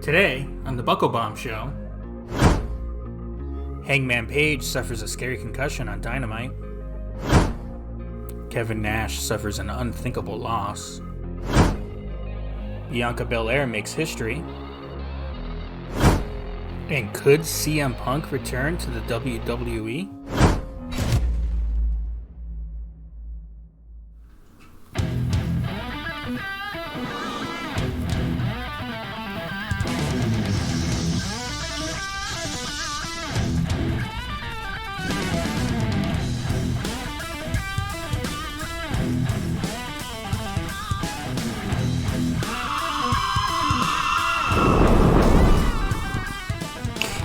Today, on the Buckle Bomb Show, Hangman Page suffers a scary concussion on Dynamite. Kevin Nash suffers an unthinkable loss. Bianca Belair makes history. And could CM Punk return to the WWE?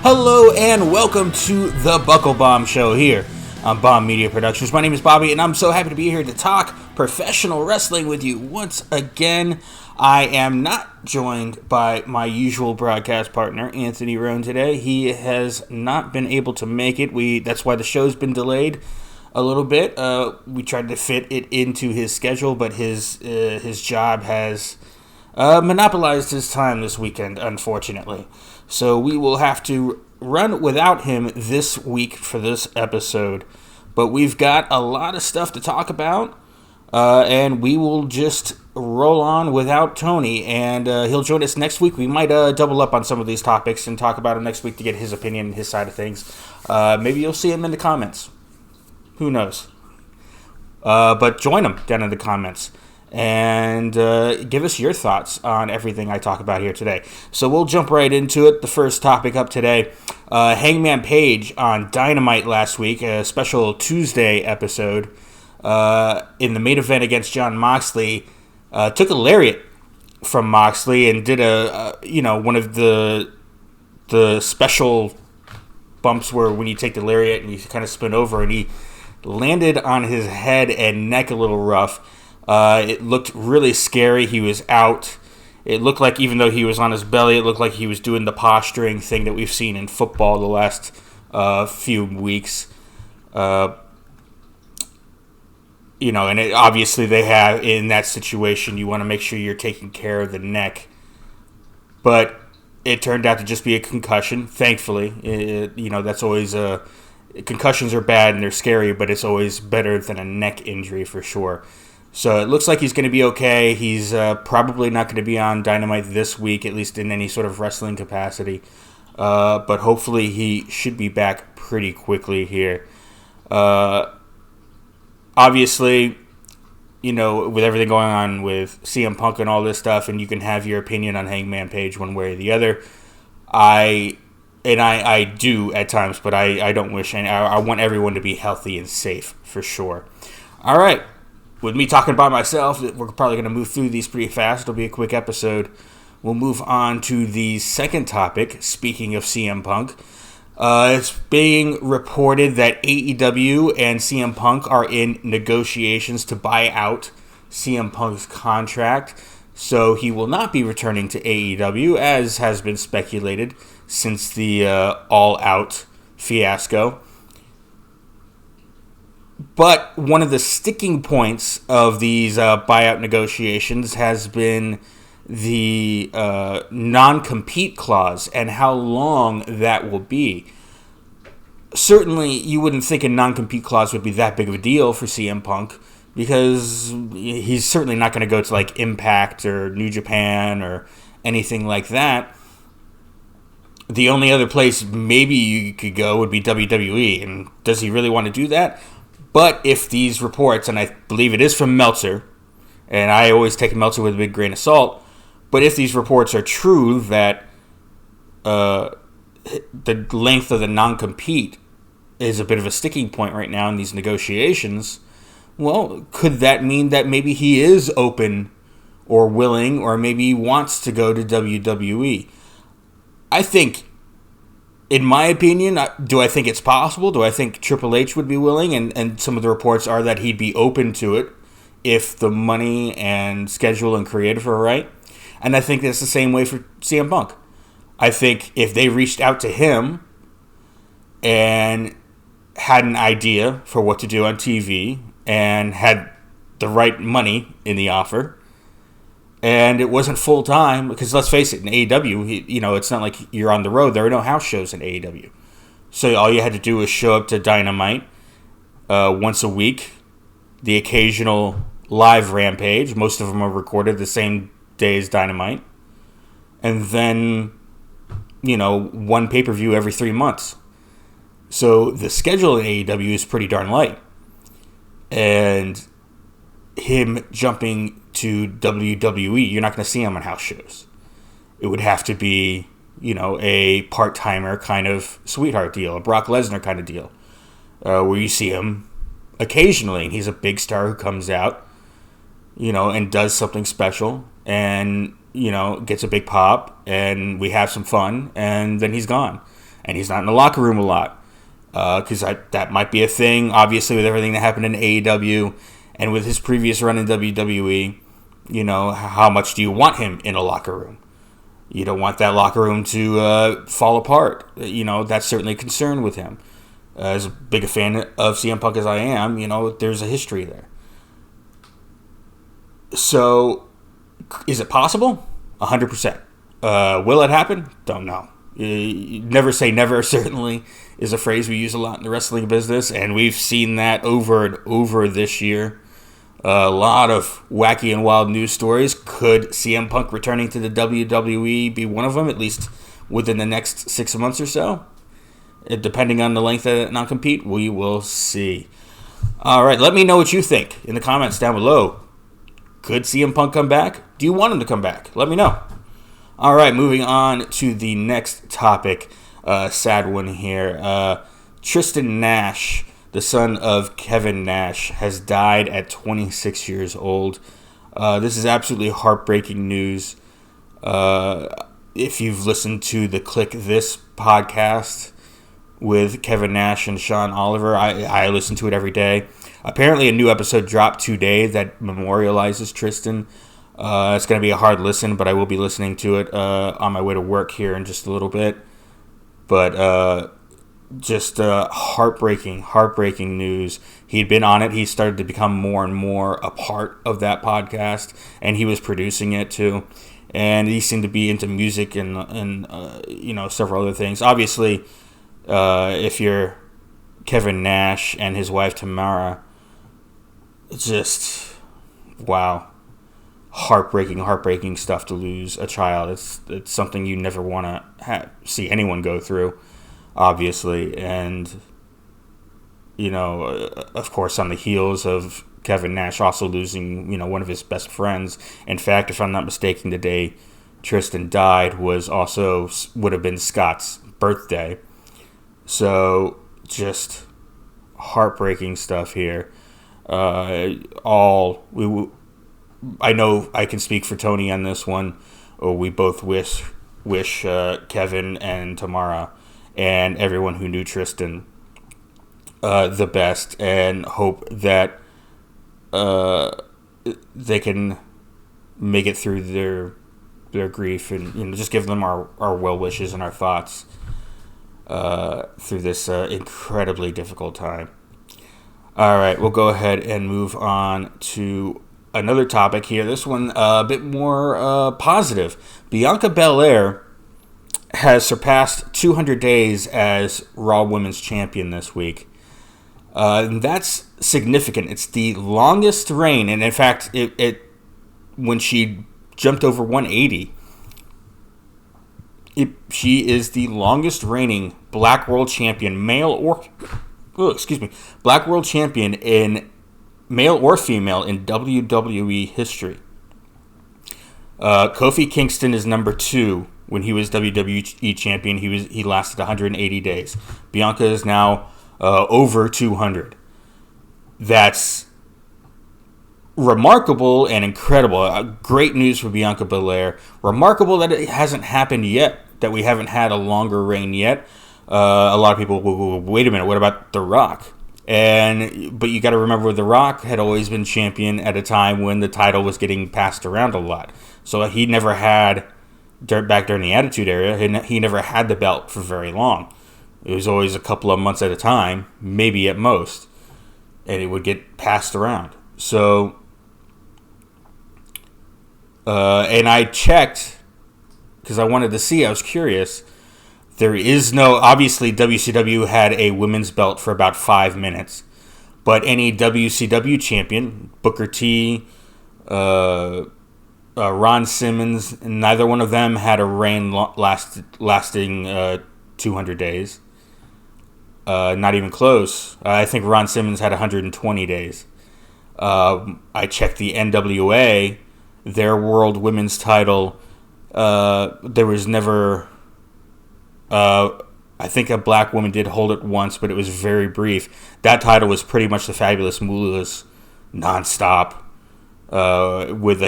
Hello and welcome to the Buckle Bomb Show here on Bomb Media Productions. My name is Bobby and I'm so happy to be here to talk professional wrestling with you once again. I am not joined by my usual broadcast partner, Anthony Roan, today. He has not been able to make it. That's why the show's been delayed a little bit. We tried to fit it into his schedule, but his job has monopolized his time this weekend, unfortunately. So we will have to run without him this week for this episode. But we've got a lot of stuff to talk about, and we will just roll on without Tony. And he'll join us next week. We might double up on some of these topics and talk about him next week to get his opinion and his side of things. Maybe you'll see him in the comments. Who knows? But join him down in the comments. And give us your thoughts on everything I talk about here today. So we'll jump right into it. The first topic up today, Hangman Page on Dynamite last week, a special Tuesday episode, in the main event against Jon Moxley, took a lariat from Moxley and did one of the special bumps where when you take the lariat and you kind of spin over, and he landed on his head and neck a little rough. It looked really scary. He was out. It looked like, even though he was on his belly, it looked like he was doing the posturing thing that we've seen in football the last few weeks. And obviously they have, in that situation, you want to make sure you're taking care of the neck. But it turned out to just be a concussion, thankfully. That's always concussions are bad and they're scary, but it's always better than a neck injury for sure. So it looks like he's going to be okay. He's probably not going to be on Dynamite this week, at least in any sort of wrestling capacity. But hopefully he should be back pretty quickly here. Obviously, with everything going on with CM Punk and all this stuff, and you can have your opinion on Hangman Page one way or the other. I do at times, but I don't wish. I want everyone to be healthy and safe for sure. All right. With me talking about myself, we're probably going to move through these pretty fast. It'll be a quick episode. We'll move on to the second topic, speaking of CM Punk. It's being reported that AEW and CM Punk are in negotiations to buy out CM Punk's contract, so he will not be returning to AEW, as has been speculated since the All Out fiasco. But one of the sticking points of these buyout negotiations has been the non-compete clause and how long that will be. Certainly, you wouldn't think a non-compete clause would be that big of a deal for CM Punk, because he's certainly not going to go to like Impact or New Japan or anything like that. The only other place maybe you could go would be WWE, and does he really want to do that? But if these reports, and I believe it is from Meltzer, and I always take Meltzer with a big grain of salt, but if these reports are true that the length of the non-compete is a bit of a sticking point right now in these negotiations, well, could that mean that maybe he is open or willing, or maybe he wants to go to WWE? I think, in my opinion, do I think it's possible? Do I think Triple H would be willing? And some of the reports are that he'd be open to it if the money and schedule and creative are right. And I think that's the same way for CM Punk. I think if they reached out to him and had an idea for what to do on TV and had the right money in the offer, And it wasn't full time because, let's face it, in AEW, it's not like you're on the road. There are no house shows in AEW. So all you had to do was show up to Dynamite once a week, the occasional live Rampage. Most of them are recorded the same day as Dynamite. And then, one pay-per-view every 3 months. So the schedule in AEW is pretty darn light. And him jumping to WWE, you're not going to see him on house shows. It would have to be, a part-timer kind of sweetheart deal, a Brock Lesnar kind of deal, where you see him occasionally, and he's a big star who comes out, and does something special, and, gets a big pop, and we have some fun, and then he's gone. And he's not in the locker room a lot, because that might be a thing, obviously, with everything that happened in AEW, and with his previous run in WWE. How much do you want him in a locker room? You don't want that locker room to fall apart. That's certainly a concern with him. As big a fan of CM Punk as I am, there's a history there. So, is it possible? 100%. Will it happen? Don't know. Never say never, certainly, is a phrase we use a lot in the wrestling business, and we've seen that over and over this year. A lot of wacky and wild news stories. Could CM Punk returning to the WWE be one of them, at least within the next 6 months or so? Depending on the length of that non-compete, we will see. All right, let me know what you think in the comments down below. Could CM Punk come back? Do you want him to come back? Let me know. All right, moving on to the next topic. Sad one here. Tristan Nash, the son of Kevin Nash, has died at 26 years old. This is absolutely heartbreaking news. If you've listened to the Click This podcast with Kevin Nash and Sean Oliver, I listen to it every day. Apparently a new episode dropped today that memorializes Tristan. It's going to be a hard listen, but I will be listening to it on my way to work here in just a little bit. But just heartbreaking news. He'd been on it. He started to become more and more a part of that podcast, and he was producing it too. And he seemed to be into music and several other things. Obviously, if you're Kevin Nash and his wife Tamara, it's just wow, heartbreaking stuff to lose a child. It's something you never want to see anyone go through. Obviously, and of course, on the heels of Kevin Nash also losing, one of his best friends. In fact, if I'm not mistaken, the day Tristan died would have been Scott's birthday. So, just heartbreaking stuff here. I know I can speak for Tony on this one. We both wish Kevin and Tamara and everyone who knew Tristan the best, and hope that they can make it through their grief, and just give them our well wishes and our thoughts through this incredibly difficult time. All right, we'll go ahead and move on to another topic here. This one a bit more positive. Bianca Belair has surpassed 200 days as Raw Women's Champion this week. That's significant. It's the longest reign, and in fact, it when she jumped over 180, she is the longest reigning Black World Champion, Black World Champion in male or female in WWE history. Kofi Kingston is number 2. When he was WWE champion, he lasted 180 days. Bianca is now over 200. That's remarkable and incredible. Great news for Bianca Belair. Remarkable that it hasn't happened yet, that we haven't had a longer reign yet. A lot of people will wait a minute, what about The Rock? But you got to remember, The Rock had always been champion at a time when the title was getting passed around a lot. So he never had, back during the Attitude Era, he never had the belt for very long. It was always a couple of months at a time, maybe at most, and it would get passed around. So And I checked because I wanted to see. I was curious. There is no... Obviously, WCW had a women's belt for about 5 minutes. But any WCW champion, Booker T, Ron Simmons, neither one of them had a reign lasting 200 days. Not even close. I think Ron Simmons had 120 days. I checked the NWA, their World Women's title. There was never... I think a black woman did hold it once, but it was very brief. That title was pretty much the Fabulous Moolahs nonstop, with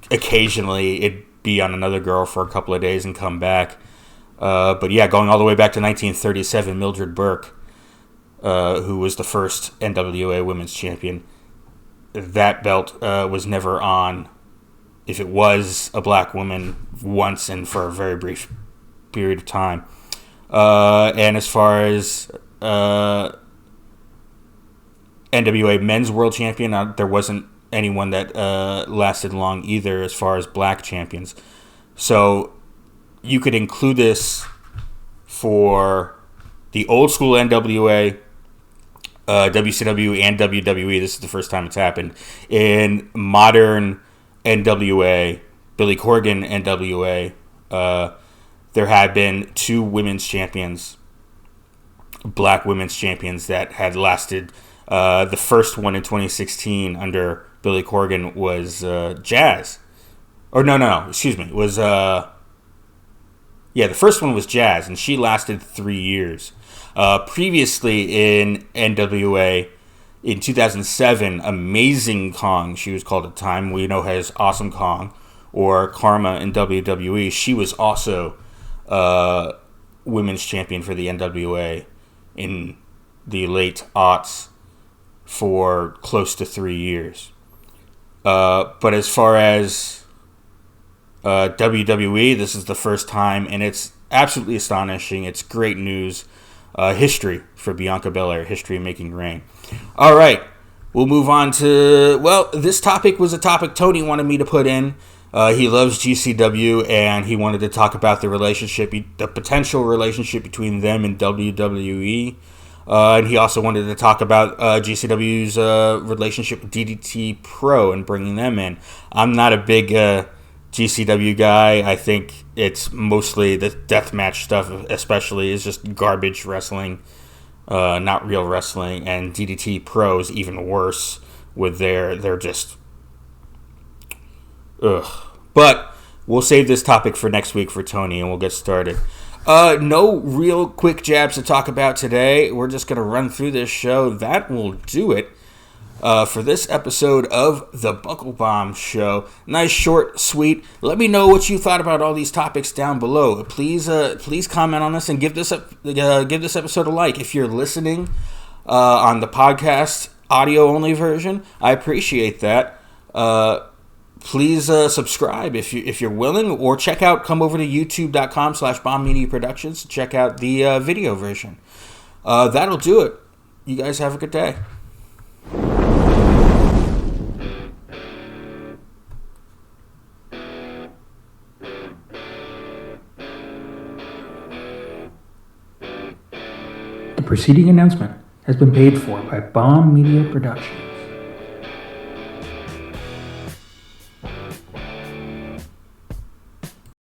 occasionally it'd be on another girl for a couple of days and come back. But yeah, going all the way back to 1937, Mildred Burke, who was the first NWA Women's Champion, that belt was never on. If it was a black woman, once and for a very brief period of time. And as far as NWA Men's World Champion, there wasn't anyone that lasted long either as far as black champions. So you could include this for the old school NWA, WCW, and WWE. This is the first time it's happened. In modern NWA, Billy Corgan NWA, there had been 2 women's champions, black women's champions, that had lasted. The first one in 2016 under Billy Corgan was Jazz. Or no, excuse me. Was the first one was Jazz, and she lasted 3 years. Previously in NWA, in 2007, Amazing Kong, she was called at the time, we know her as Awesome Kong, or Karma in WWE. She was also women's champion for the NWA in the late aughts for close to 3 years. But as far as WWE, this is the first time, and it's absolutely astonishing. It's great news. History for Bianca Belair. History making reign. All right. We'll move on to... Well, this topic was a topic Tony wanted me to put in. He loves GCW, and he wanted to talk about the relationship, the potential relationship between them and WWE. And he also wanted to talk about GCW's relationship with DDT Pro and bringing them in. I'm not a big GCW guy. I think it's mostly the deathmatch stuff, especially, is just garbage wrestling, not real wrestling. And DDT Pro is even worse with they're just... Ugh. But we'll save this topic for next week for Tony, and we'll get started. No real quick jabs to talk about today. We're just going to run through this show. That will do it for this episode of the Buckle Bomb Show. Nice, short, sweet. Let me know what you thought about all these topics down below. Please comment on this and give this episode a like. If you're listening on the podcast audio-only version, I appreciate that. Please subscribe if you're willing, or come over to youtube.com/bombmediaproductions to check out the video version. That'll do it. You guys have a good day. The preceding announcement has been paid for by Bomb Media Productions.